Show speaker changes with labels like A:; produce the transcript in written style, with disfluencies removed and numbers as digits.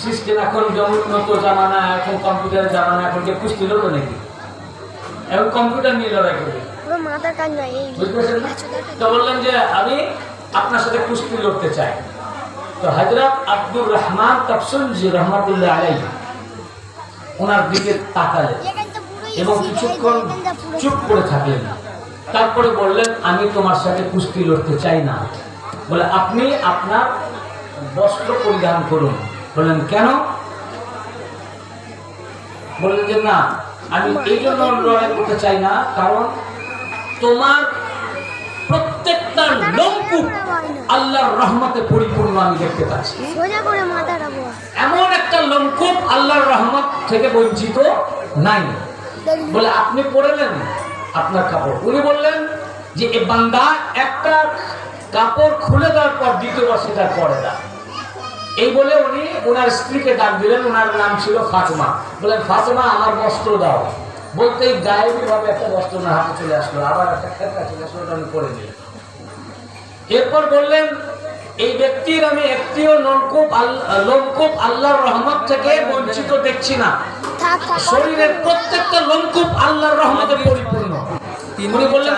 A: System এখন যেমন উন্নত জামানা, এখন কম্পিউটারের জামানা, এখন কে কুস্তি লড়বে নাকি? এখন কম্পিউটার নিয়ে লড়াই করবে, বুঝতে পারছেন না? তো বললেন যে আমি আপনার সাথে কুস্তি লড়তে চাই। তো হযরত আব্দুর রহমান তাফসুনজি রহমাতুল্লাহ আলাইহি ওনার দিকে তাকালেন এবং কিছুক্ষণ চুপ করে থাকলেন। তারপরে বললেন আমি তোমার সাথে কুস্তি লড়তে চাই না। বলে আপনি আপনার বস্ত্র পরিধান করুন। বললেন কেন? বললেন যে না, আমি এই জন্য লড়াই করতে চাই না, কারণ তোমার প্রত্যেকটা লোমকূপ আল্লাহর রহমতে পরিপূর্ণ আমি দেখতে পাচ্ছি। এমন একটা লোমকূপ আল্লাহর রহমত থেকে বঞ্চিত নাই। বলে আপনি পড়লেন আপনার কাপড়। উনি বললেন যে এ বান্দা একটা কাপড় খুলে দেওয়ার পর দ্বিতীয়বার সেটা পরে না। এই বলে উনি ওনার স্ত্রীকে ডাক দিলেন। ওনার নাম ছিল ফাতেমা। বলেন ফাতেমা আমার বস্ত্র দাও। বলতেই গায়েবী ভাবে একটা বস্ত্র ওনার হাতে চলে আসলো, আবার একটা খেতা চলে আসলো, ওটা আমি পরে নিলাম। এরপর বললেন এই ব্যক্তির আমি একটিও লোমকূপ আল্লাহর রহমত থেকে বঞ্চিত দেখছি না, শরীরের প্রত্যেকটা লোমকূপ আল্লাহর রহমতে পরিপূর্ণ। উনি বললেন